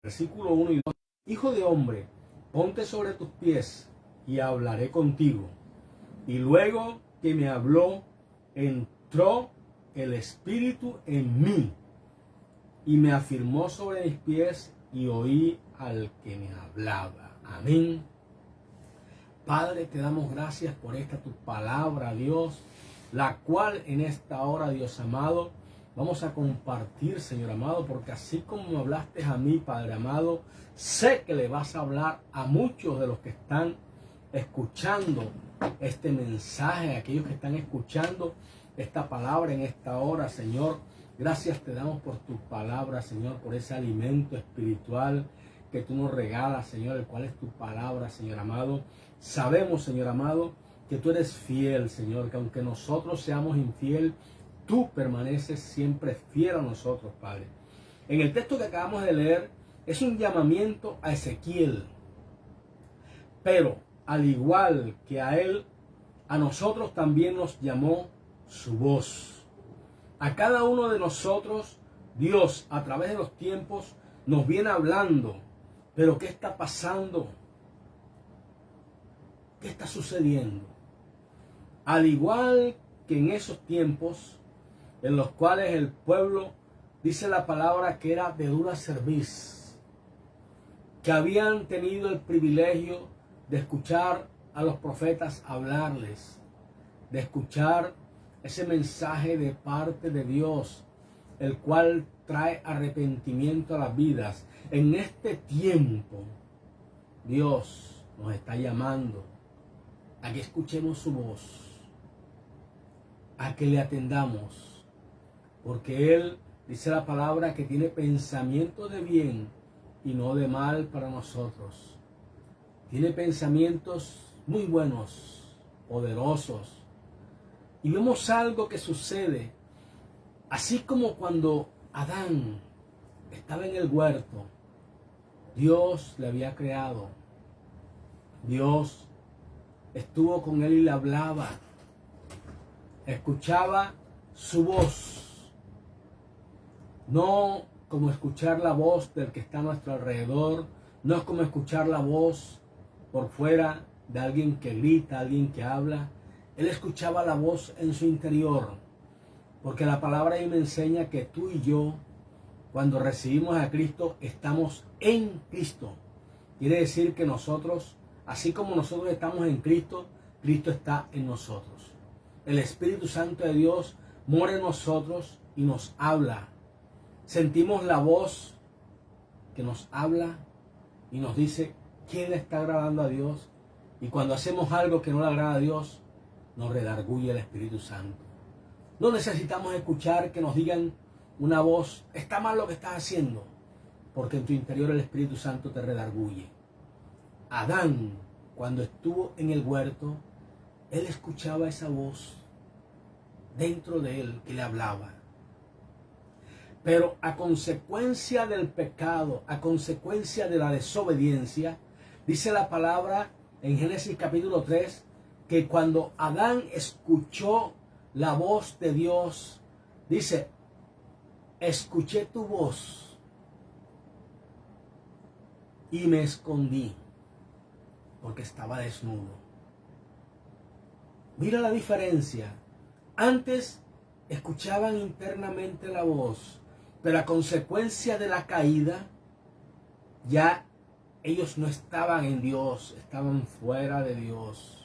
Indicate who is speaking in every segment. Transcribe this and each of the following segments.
Speaker 1: Versículo 1 y 2. Hijo de hombre, ponte sobre tus pies y hablaré contigo. Y luego que me habló, entró el Espíritu en mí y me afirmó sobre mis pies y oí al que me hablaba. Amén. Padre, te damos gracias por esta tu palabra, Dios, la cual en esta hora, Dios amado, vamos a compartir, Señor amado, porque así como me hablaste a mí, Padre amado, sé que le vas a hablar a muchos de los que están escuchando este mensaje, a aquellos que están escuchando esta palabra en esta hora, Señor. Gracias te damos por tu palabra, Señor, por ese alimento espiritual que tú nos regalas, Señor, el cual es tu palabra, Señor amado. Sabemos, Señor amado, que tú eres fiel, Señor, que aunque nosotros seamos infiel, tú permaneces siempre fiel a nosotros, Padre. En el texto que acabamos de leer es un llamamiento a Ezequiel, pero al igual que a él, a nosotros también nos llamó su voz. A cada uno de nosotros, Dios, a través de los tiempos, nos viene hablando. Pero ¿qué está pasando? ¿Qué está sucediendo? Al igual que en esos tiempos en los cuales el pueblo, dice la palabra, que era de dura cerviz, que habían tenido el privilegio de escuchar a los profetas hablarles, de escuchar ese mensaje de parte de Dios, el cual trae arrepentimiento a las vidas. En este tiempo, Dios nos está llamando a que escuchemos su voz, a que le atendamos, porque Él, dice la palabra, que tiene pensamiento de bien y no de mal para nosotros. Tiene pensamientos muy buenos, poderosos. Y vemos algo que sucede, así como cuando Adán estaba en el huerto, Dios le había creado. Dios estuvo con él y le hablaba. Escuchaba su voz. No como escuchar la voz del que está a nuestro alrededor. No es como escuchar la voz por fuera de alguien que grita, alguien que habla. Él escuchaba la voz en su interior. Porque la palabra ahí me enseña que tú y yo, cuando recibimos a Cristo, estamos en Cristo. Quiere decir que nosotros, así como nosotros estamos en Cristo, Cristo está en nosotros. El Espíritu Santo de Dios mora en nosotros y nos habla. Sentimos la voz que nos habla y nos dice quién le está agradando a Dios. Y cuando hacemos algo que no le agrada a Dios, nos redarguye el Espíritu Santo. No necesitamos escuchar que nos digan una voz, está mal lo que estás haciendo, porque en tu interior el Espíritu Santo te redarguye. Adán, cuando estuvo en el huerto, él escuchaba esa voz dentro de él que le hablaba. Pero a consecuencia del pecado, a consecuencia de la desobediencia, dice la palabra en Génesis capítulo 3, que cuando Adán escuchó la voz de Dios, dice, escuché tu voz y me escondí porque estaba desnudo. Mira la diferencia. Antes escuchaban internamente la voz, pero a consecuencia de la caída, ya ellos no estaban en Dios, estaban fuera de Dios.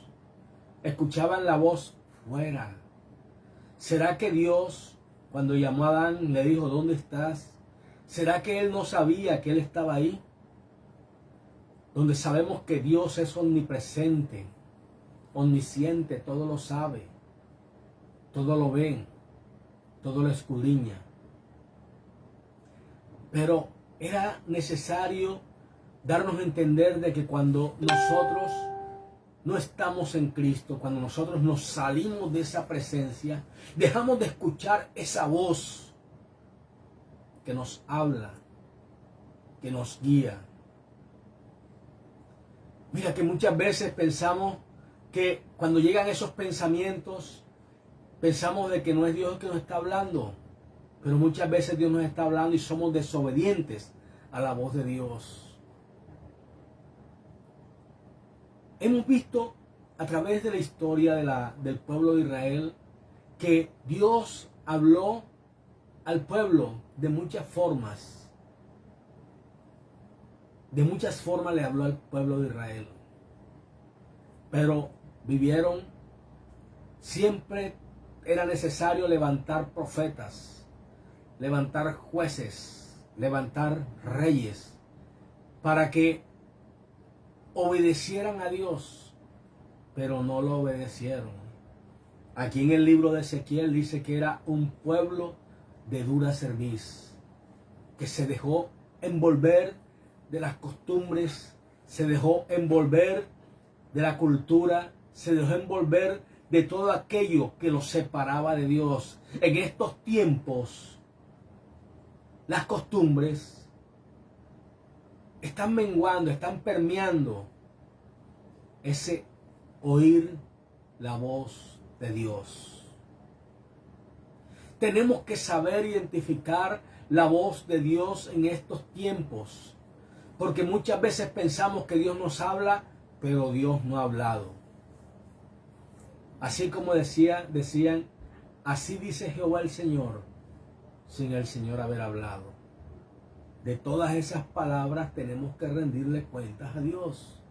Speaker 1: Escuchaban la voz fuera. ¿Será que Dios, cuando llamó a Adán, le dijo, ¿dónde estás? ¿Será que él no sabía que él estaba ahí? Donde sabemos que Dios es omnipresente, omnisciente, todo lo sabe, todo lo ve, todo lo escudriña. Pero era necesario darnos a entender de que cuando nosotros no estamos en Cristo, cuando nosotros nos salimos de esa presencia, dejamos de escuchar esa voz que nos habla, que nos guía. Mira que muchas veces pensamos que cuando llegan esos pensamientos, pensamos de que no es Dios que nos está hablando, pero muchas veces Dios nos está hablando y somos desobedientes a la voz de Dios. Hemos visto a través de la historia del pueblo de Israel que Dios habló al pueblo de muchas formas. De muchas formas le habló al pueblo de Israel. Pero vivieron, siempre era necesario levantar profetas, levantar jueces, levantar reyes, para que obedecieran a Dios, pero no lo obedecieron. Aquí en el libro de Ezequiel dice que era un pueblo de dura cerviz, que se dejó envolver de las costumbres, se dejó envolver de la cultura, se dejó envolver de todo aquello que los separaba de Dios. En estos tiempos, las costumbres están menguando, están permeando ese oír la voz de Dios. Tenemos que saber identificar la voz de Dios en estos tiempos, porque muchas veces pensamos que Dios nos habla, pero Dios no ha hablado. Así como decían, así dice Jehová el Señor, sin el Señor haber hablado. De todas esas palabras tenemos que rendirle cuentas a Dios.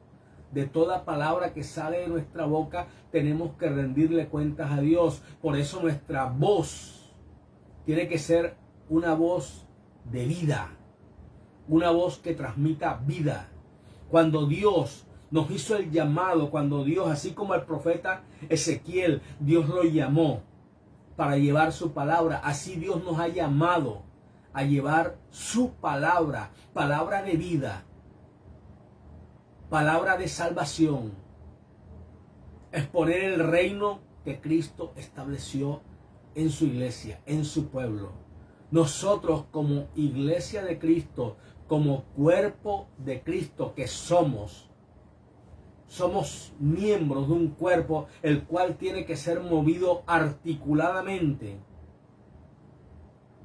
Speaker 1: De toda palabra que sale de nuestra boca tenemos que rendirle cuentas a Dios. Por eso nuestra voz tiene que ser una voz de vida, una voz que transmita vida. Cuando Dios nos hizo el llamado, cuando Dios, así como el profeta Ezequiel, Dios lo llamó para llevar su palabra, así Dios nos ha llamado a llevar su palabra, palabra de vida, palabra de salvación, exponer el reino que Cristo estableció en su iglesia, en su pueblo. Nosotros como iglesia de Cristo, como cuerpo de Cristo que somos miembros de un cuerpo el cual tiene que ser movido articuladamente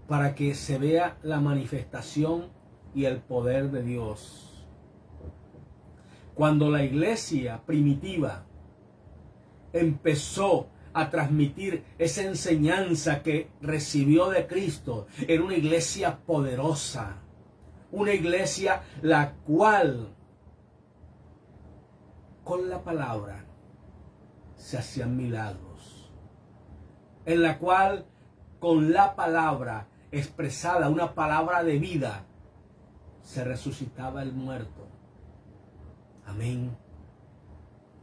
Speaker 1: para que se vea la manifestación y el poder de Dios. Cuando la iglesia primitiva empezó a transmitir esa enseñanza que recibió de Cristo, era una iglesia poderosa, una iglesia la cual con la palabra se hacían milagros, en la cual con la palabra expresada, una palabra de vida, se resucitaba el muerto. Amén.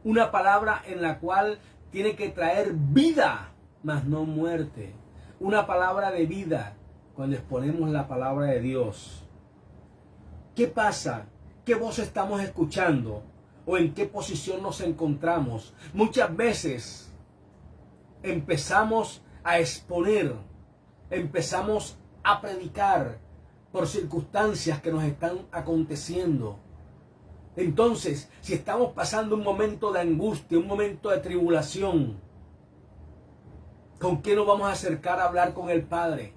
Speaker 1: Una palabra en la cual tiene que traer vida, mas no muerte. Una palabra de vida cuando exponemos la palabra de Dios. ¿Qué pasa? ¿Qué voz estamos escuchando? ¿O en qué posición nos encontramos? Muchas veces empezamos a exponer, empezamos a predicar por circunstancias que nos están aconteciendo. Entonces, si estamos pasando un momento de angustia, un momento de tribulación, ¿con qué nos vamos a acercar a hablar con el Padre?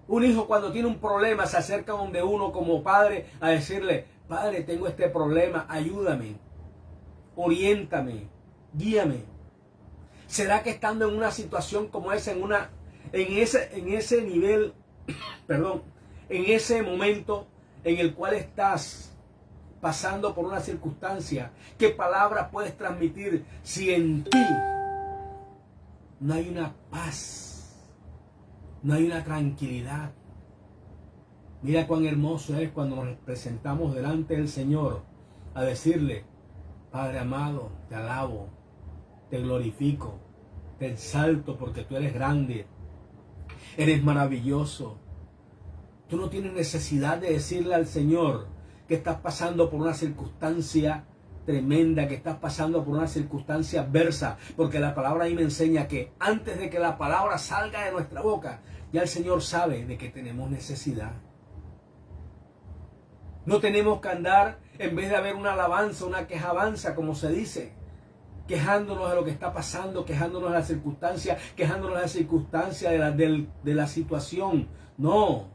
Speaker 1: Un hijo cuando tiene un problema se acerca donde uno como padre a decirle: Padre, tengo este problema, ayúdame, oriéntame, guíame. ¿Será que estando en una situación como esa, en ese nivel, en ese momento en el cual estás pasando por una circunstancia, qué palabra puedes transmitir si en ti no hay una paz, no hay una tranquilidad? Mira cuán hermoso es cuando nos presentamos delante del Señor a decirle: Padre amado, te alabo, te glorifico, te exalto porque tú eres grande, eres maravilloso. Tú no tienes necesidad de decirle al Señor que estás pasando por una circunstancia tremenda, que estás pasando por una circunstancia adversa, porque la palabra ahí me enseña que antes de que la palabra salga de nuestra boca, ya el Señor sabe de que tenemos necesidad. No tenemos que andar, en vez de haber una alabanza, una quejabanza, como se dice, quejándonos de lo que está pasando, quejándonos de la circunstancia, quejándonos de la circunstancia de la situación. No.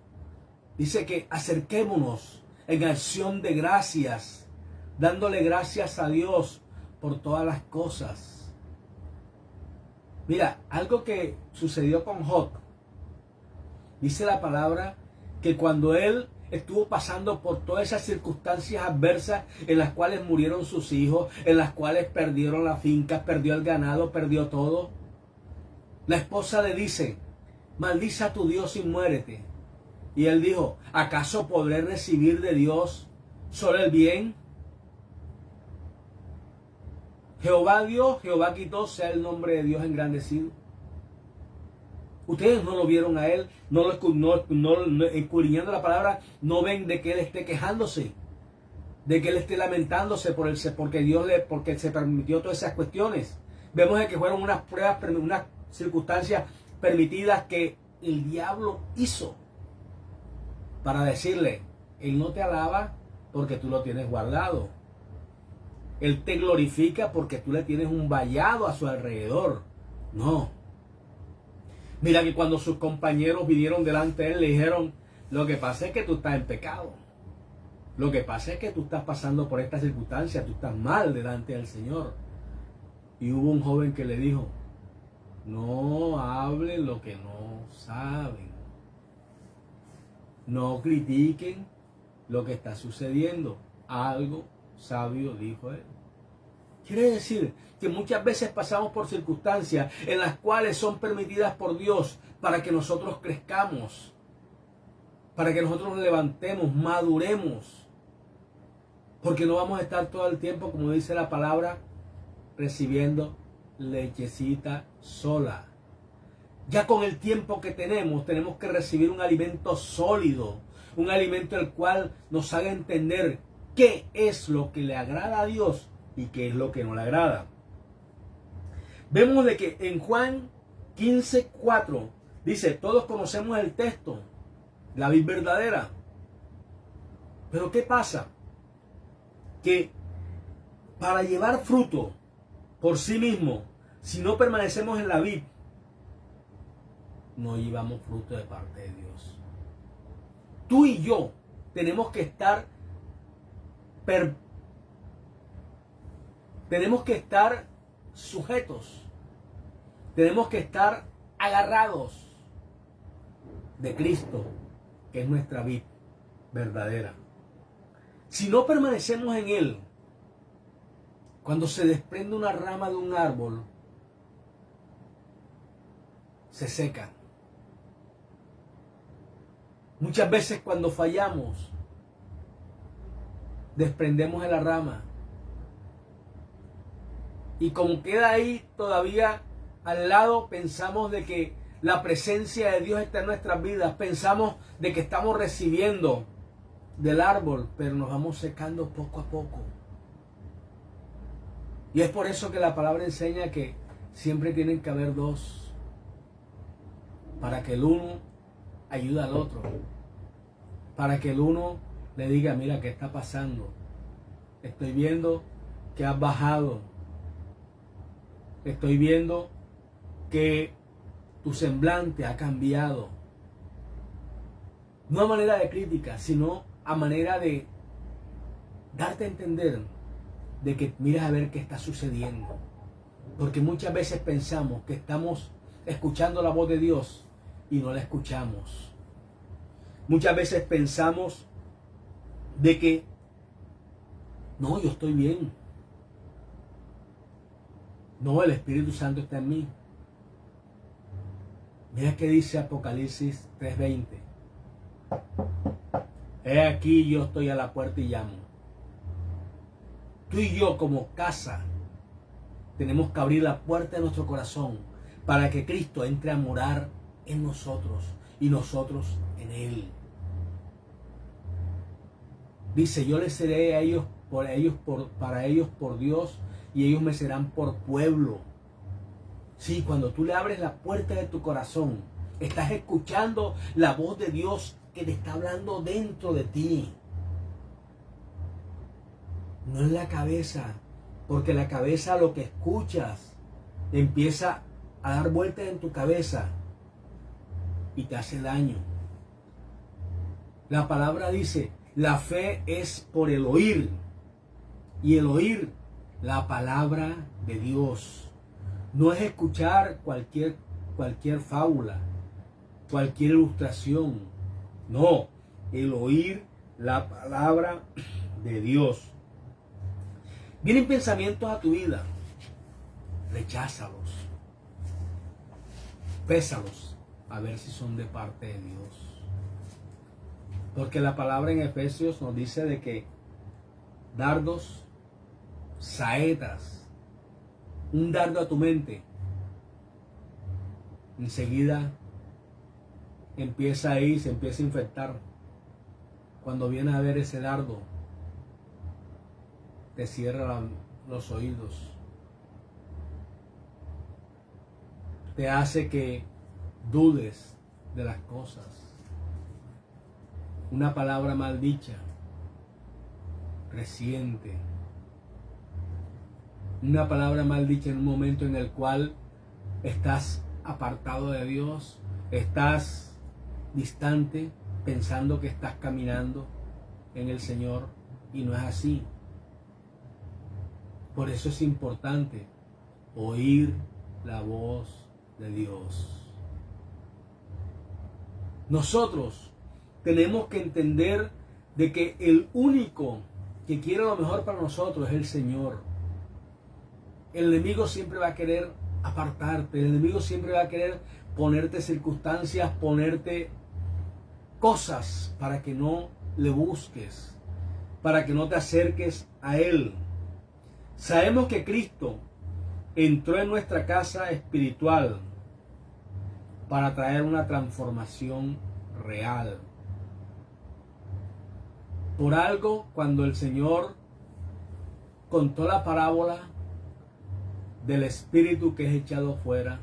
Speaker 1: Dice que acerquémonos en acción de gracias, dándole gracias a Dios por todas las cosas. Mira, algo que sucedió con Job, dice la palabra que cuando él estuvo pasando por todas esas circunstancias adversas en las cuales murieron sus hijos, en las cuales perdieron la finca, perdió el ganado, perdió todo, la esposa le dice: maldice a tu Dios y muérete. Y él dijo: ¿acaso podré recibir de Dios solo el bien? Jehová dio, Jehová quitó, sea el nombre de Dios engrandecido. Ustedes no lo vieron a él, no escudriñando la palabra, no ven de que él esté quejándose, de que él esté lamentándose porque se permitió todas esas cuestiones. Vemos de que fueron unas pruebas, unas circunstancias permitidas que el diablo hizo para decirle: él no te alaba porque tú lo tienes guardado. Él te glorifica porque tú le tienes un vallado a su alrededor. No. Mira que cuando sus compañeros vinieron delante de él, le dijeron: lo que pasa es que tú estás en pecado. Lo que pasa es que tú estás pasando por esta circunstancia, tú estás mal delante del Señor. Y hubo un joven que le dijo: no hablen lo que no saben. No critiquen lo que está sucediendo. Algo sabio dijo él. Quiere decir que muchas veces pasamos por circunstancias en las cuales son permitidas por Dios para que nosotros crezcamos, para que nosotros nos levantemos, maduremos, porque no vamos a estar todo el tiempo, como dice la palabra, recibiendo lechecita sola. Ya con el tiempo que tenemos que recibir un alimento sólido, un alimento el cual nos haga entender qué es lo que le agrada a Dios y qué es lo que no le agrada. Vemos de que en Juan 15:4 dice: todos conocemos el texto, la vid verdadera. Pero ¿qué pasa? Que para llevar fruto por sí mismo, si no permanecemos en la vid, no llevamos fruto de parte de Dios. Tú y yo tenemos que estar sujetos, tenemos que estar agarrados de Cristo, que es nuestra vid verdadera. Si no permanecemos en Él, cuando se desprende una rama de un árbol, se seca. Muchas veces cuando fallamos, desprendemos de la rama. Y como queda ahí todavía al lado, pensamos de que la presencia de Dios está en nuestras vidas. Pensamos de que estamos recibiendo del árbol, pero nos vamos secando poco a poco. Y es por eso que la palabra enseña que siempre tienen que haber dos, para que el uno ayude al otro, para que el uno le diga: mira, ¿qué está pasando? Estoy viendo que has bajado. Estoy viendo que tu semblante ha cambiado. No a manera de crítica, sino a manera de darte a entender de que miras a ver qué está sucediendo. Porque muchas veces pensamos que estamos escuchando la voz de Dios y no la escuchamos. Muchas veces pensamos de que no, yo estoy bien. No, el Espíritu Santo está en mí. Mira que dice Apocalipsis 3:20. He aquí, yo estoy a la puerta y llamo. Tú y yo como casa tenemos que abrir la puerta de nuestro corazón para que Cristo entre a morar en nosotros y nosotros en Él. Dice: yo les seré a ellos para ellos por Dios, y ellos me serán por pueblo. Sí, cuando tú le abres la puerta de tu corazón, estás escuchando la voz de Dios que te está hablando dentro de ti. No en la cabeza, porque la cabeza, lo que escuchas, empieza a dar vueltas en tu cabeza y te hace daño. La palabra dice, la fe es por el oír, y el oír la palabra de Dios. No es escuchar cualquier fábula, cualquier ilustración. No, el oír la palabra de Dios. Vienen pensamientos a tu vida, recházalos, pésalos, a ver si son de parte de Dios. Porque la palabra en Efesios nos dice de que dardos, saetas, un dardo a tu mente, enseguida empieza ahí, se empieza a infectar. Cuando vienes a ver ese dardo, te cierra los oídos, te hace que dudes de las cosas. Una palabra mal dicha, reciente. Una palabra mal dicha en un momento en el cual estás apartado de Dios, estás distante, pensando que estás caminando en el Señor, y no es así. Por eso es importante oír la voz de Dios. Nosotros tenemos que entender de que el único que quiere lo mejor para nosotros es el Señor. El enemigo siempre va a querer apartarte, el enemigo siempre va a querer ponerte circunstancias, ponerte cosas para que no le busques, para que no te acerques a Él. Sabemos que Cristo entró en nuestra casa espiritual para traer una transformación real. Por algo, cuando el Señor contó la parábola del espíritu que es echado fuera,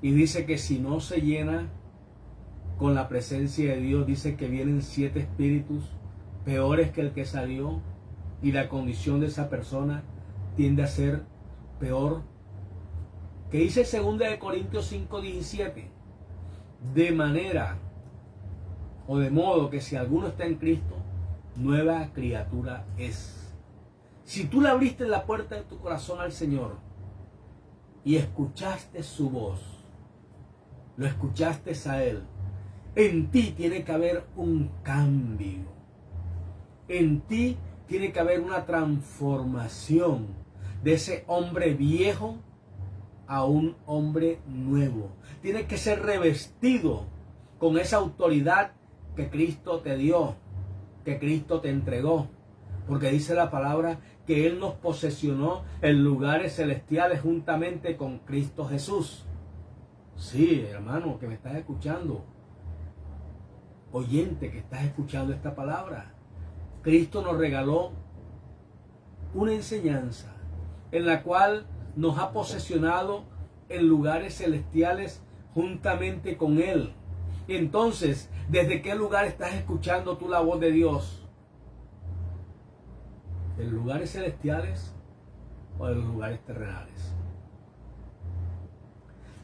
Speaker 1: y dice que si no se llena con la presencia de Dios, dice que vienen 7 espíritus peores que el que salió, y la condición de esa persona tiende a ser peor. Que dice 2 Corintios 5:17, de manera o de modo que si alguno está en Cristo, nueva criatura es. Si tú le abriste la puerta de tu corazón al Señor y escuchaste su voz, lo escuchaste a Él, en ti tiene que haber un cambio. En ti tiene que haber una transformación de ese hombre viejo a un hombre nuevo. Tiene que ser revestido con esa autoridad que Cristo te dio, que Cristo te entregó. Porque dice la palabra que Él nos posesionó en lugares celestiales juntamente con Cristo Jesús. Sí, hermano, que me estás escuchando. Oyente que estás escuchando esta palabra. Cristo nos regaló una enseñanza en la cual nos ha posesionado en lugares celestiales juntamente con Él. Entonces, ¿desde qué lugar estás escuchando tú la voz de Dios? ¿De los lugares celestiales o de los lugares terrenales?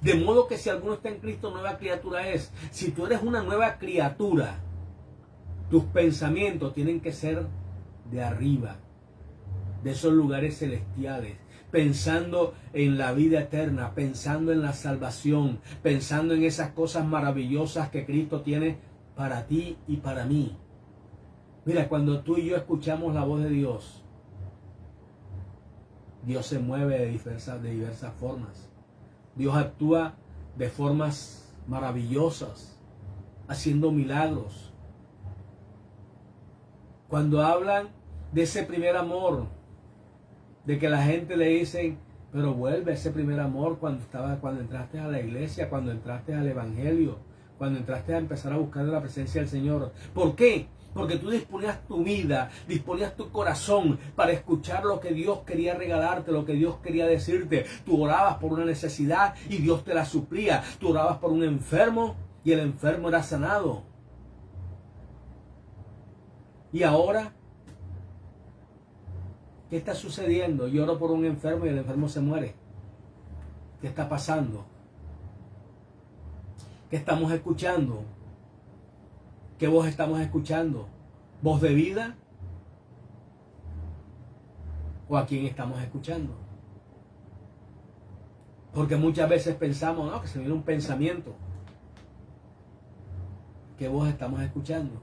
Speaker 1: De modo que si alguno está en Cristo, nueva criatura es. Si tú eres una nueva criatura, tus pensamientos tienen que ser de arriba, de esos lugares celestiales, pensando en la vida eterna, pensando en la salvación, pensando en esas cosas maravillosas que Cristo tiene para ti y para mí. Mira, cuando tú y yo escuchamos la voz de Dios, Dios se mueve de diversas formas. Dios actúa de formas maravillosas, haciendo milagros. Cuando hablan de ese primer amor, de que la gente le dicen, pero vuelve a ese primer amor cuando entraste a la iglesia, cuando entraste al evangelio, cuando entraste a empezar a buscar la presencia del Señor. ¿Por qué? Porque tú disponías tu vida, disponías tu corazón para escuchar lo que Dios quería regalarte, lo que Dios quería decirte. Tú orabas por una necesidad y Dios te la suplía. Tú orabas por un enfermo y el enfermo era sanado. Y ahora, ¿qué está sucediendo? Yo oro por un enfermo y el enfermo se muere. ¿Qué está pasando? ¿Qué estamos escuchando? ¿Qué voz estamos escuchando? ¿Voz de vida? ¿O a quién estamos escuchando? Porque muchas veces pensamos, no, que se viene un pensamiento. ¿Qué voz estamos escuchando?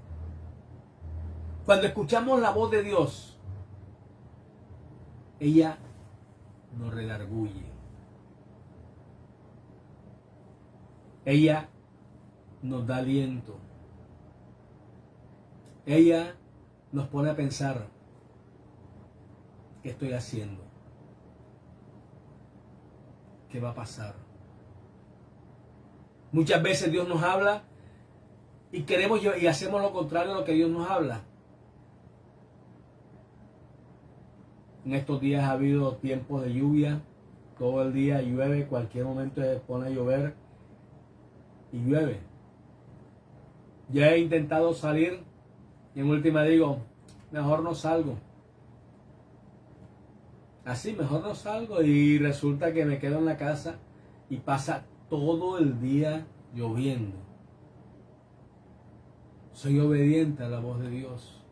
Speaker 1: Cuando escuchamos la voz de Dios, ella nos redarguye. Ella nos da aliento. Ella nos pone a pensar, ¿qué estoy haciendo? ¿Qué va a pasar? Muchas veces Dios nos habla y queremos y hacemos lo contrario a lo que Dios nos habla. En estos días ha habido tiempos de lluvia, todo el día llueve, cualquier momento se pone a llover y llueve. Ya he intentado salir y en última digo, mejor no salgo. Así, mejor no salgo y resulta que me quedo en la casa y pasa todo el día lloviendo. Soy obediente a la voz de Dios.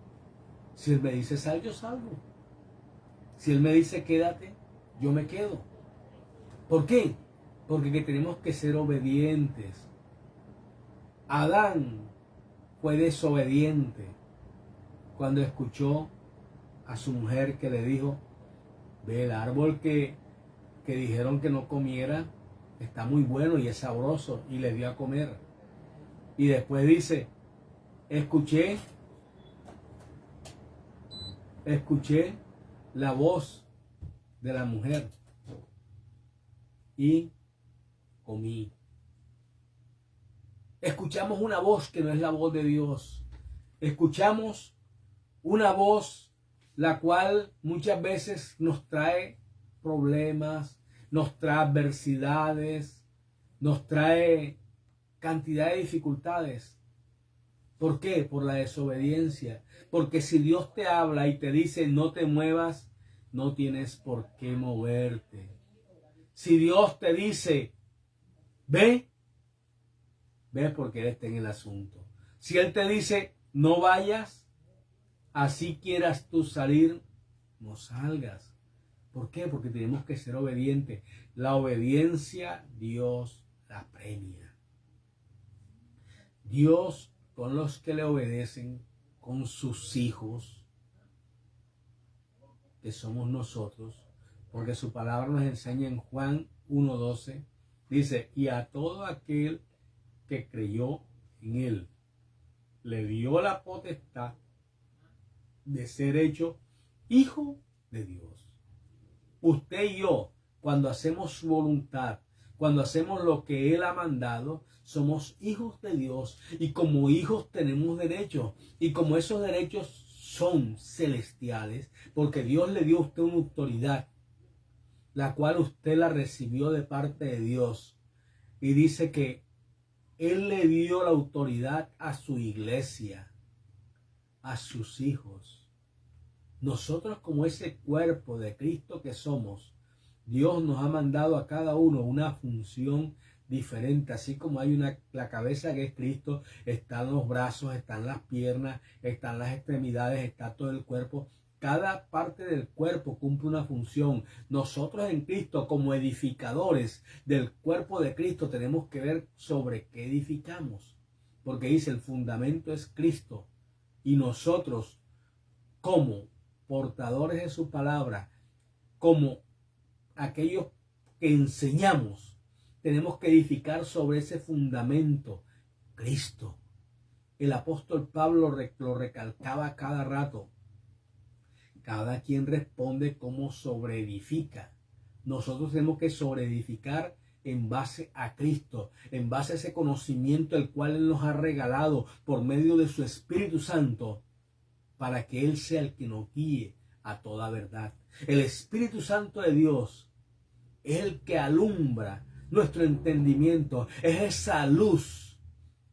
Speaker 1: Si Él me dice sal, yo salgo. Si Él me dice quédate, yo me quedo. ¿Por qué? Porque tenemos que ser obedientes. Adán fue desobediente cuando escuchó a su mujer que le dijo, ve, el árbol que dijeron que no comiera está muy bueno y es sabroso, y le dio a comer. Y después dice, escuché la voz de la mujer y comí. Escuchamos una voz que no es la voz de Dios. Escuchamos una voz la cual muchas veces nos trae problemas, nos trae adversidades, nos trae cantidad de dificultades. ¿Por qué? Por la desobediencia. Porque si Dios te habla y te dice no te muevas, no tienes por qué moverte. Si Dios te dice ve, ve porque Él está en el asunto. Si Él te dice no vayas, así quieras tú salir, no salgas. ¿Por qué? Porque tenemos que ser obedientes. La obediencia Dios la premia. Dios con los que le obedecen, con sus hijos, que somos nosotros, porque su palabra nos enseña en Juan 1:12, dice, y a todo aquel que creyó en Él, le dio la potestad de ser hecho hijo de Dios. Usted y yo, cuando hacemos su voluntad, cuando hacemos lo que Él ha mandado, somos hijos de Dios, y como hijos tenemos derechos, y como esos derechos son celestiales, porque Dios le dio a usted una autoridad, la cual usted la recibió de parte de Dios, y dice que Él le dio la autoridad a su iglesia, a sus hijos. Nosotros, como ese cuerpo de Cristo que somos, Dios nos ha mandado a cada uno una función diferente. Así como hay la cabeza que es Cristo, están los brazos, están las piernas, están las extremidades, está todo el cuerpo. Cada parte del cuerpo cumple una función. Nosotros en Cristo, como edificadores del cuerpo de Cristo, tenemos que ver sobre qué edificamos. Porque dice, el fundamento es Cristo. Y nosotros, como portadores de su palabra, como aquellos que enseñamos, tenemos que edificar sobre ese fundamento, Cristo. El apóstol Pablo lo recalcaba cada rato. Cada quien responde como sobreedifica. Nosotros tenemos que sobreedificar en base a Cristo, en base a ese conocimiento el cual Él nos ha regalado por medio de su Espíritu Santo, para que Él sea el que nos guíe a toda verdad. El Espíritu Santo de Dios es el que alumbra nuestro entendimiento, es esa luz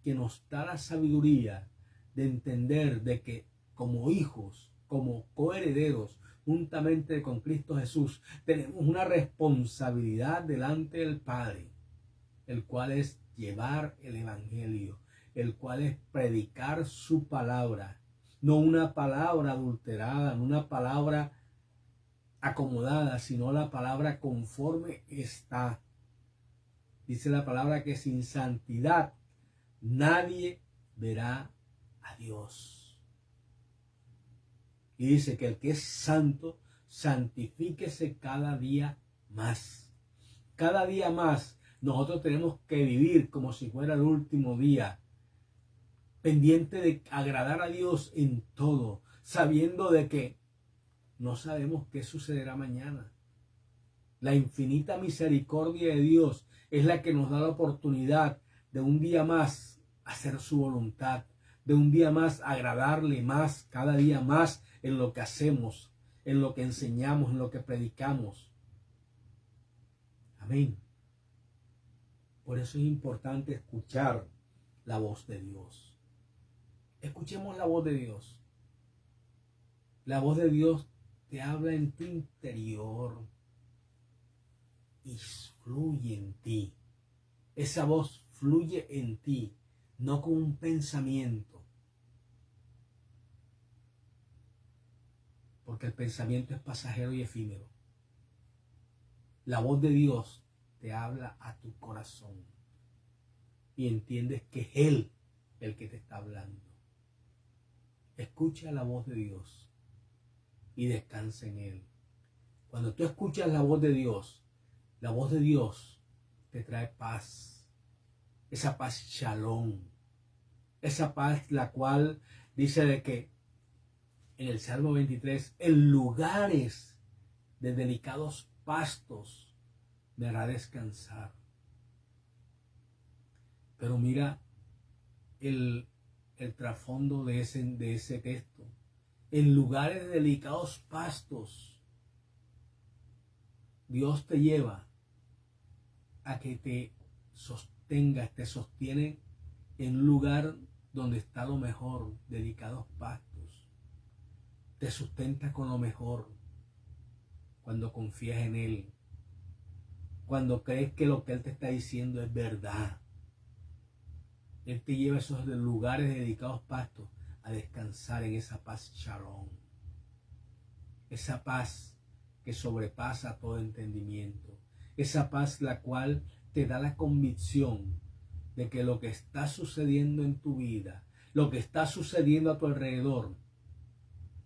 Speaker 1: que nos da la sabiduría de entender de que como hijos, como coherederos, juntamente con Cristo Jesús, tenemos una responsabilidad delante del Padre, el cual es llevar el Evangelio, el cual es predicar su palabra, no una palabra adulterada, no una palabra acomodada, sino la palabra conforme está. Dice la palabra que sin santidad nadie verá a Dios. Y dice que el que es santo, santifíquese cada día más. Cada día más nosotros tenemos que vivir como si fuera el último día, pendiente de agradar a Dios en todo, sabiendo de que no sabemos qué sucederá mañana. La infinita misericordia de Dios es la que nos da la oportunidad de un día más hacer su voluntad, de un día más agradarle más, cada día más en lo que hacemos, en lo que enseñamos, en lo que predicamos. Amén. Por eso es importante escuchar la voz de Dios. Escuchemos la voz de Dios. La voz de Dios te habla en tu interior y fluye en ti. Esa voz fluye en ti, no con un pensamiento. Porque el pensamiento es pasajero y efímero. La voz de Dios te habla a tu corazón y entiendes que es Él el que te está hablando. Escucha la voz de Dios y descansa en Él. Cuando tú escuchas la voz de Dios te trae paz. Esa paz shalom. Esa paz la cual dice de que en el Salmo 23, en lugares de delicados pastos me hará descansar. Pero mira el trasfondo de ese texto. En lugares de delicados pastos, Dios te lleva a que te sostengas, te sostiene en un lugar donde está lo mejor, delicados pastos. Te sustenta con lo mejor cuando confías en Él, cuando crees que lo que Él te está diciendo es verdad. Él te lleva a esos lugares dedicados pastos a descansar en esa paz shalom, esa paz que sobrepasa todo entendimiento, esa paz la cual te da la convicción de que lo que está sucediendo en tu vida, lo que está sucediendo a tu alrededor,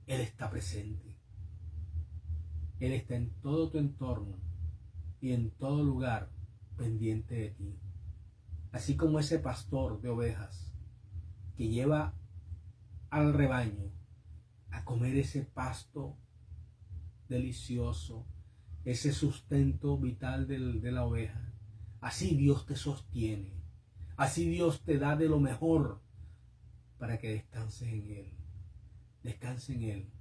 Speaker 1: Él está presente. Él está en todo tu entorno y en todo lugar pendiente de ti. Así como ese pastor de ovejas que lleva al rebaño a comer ese pasto delicioso, ese sustento vital de la oveja. Así Dios te sostiene. Así Dios te da de lo mejor para que descanses en Él. Descanse en Él,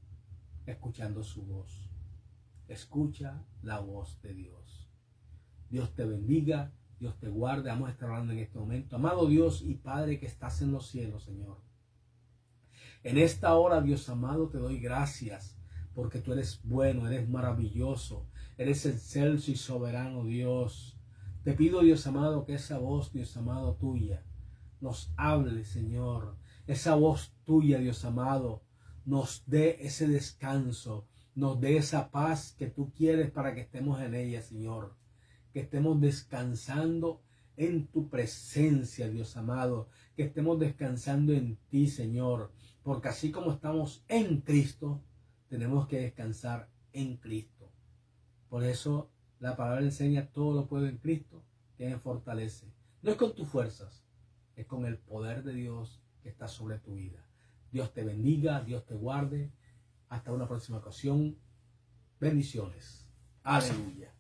Speaker 1: escuchando su voz. Escucha la voz de Dios. Dios te bendiga, Dios te guarde. Vamos a estar hablando en este momento. Amado Dios y Padre que estás en los cielos, Señor. En esta hora, Dios amado, te doy gracias porque tú eres bueno, eres maravilloso, eres excelso y soberano, Dios. Te pido, Dios amado, que esa voz, Dios amado, tuya nos hable, Señor. Esa voz tuya, Dios amado, nos dé ese descanso, nos dé esa paz que tú quieres para que estemos en ella, Señor. Que estemos descansando en tu presencia, Dios amado. Que estemos descansando en ti, Señor. Porque así como estamos en Cristo, tenemos que descansar en Cristo. Por eso la palabra enseña: todo lo puedo en Cristo que me fortalece. No es con tus fuerzas, es con el poder de Dios que está sobre tu vida. Dios te bendiga, Dios te guarde. Hasta una próxima ocasión. Bendiciones. Aleluya.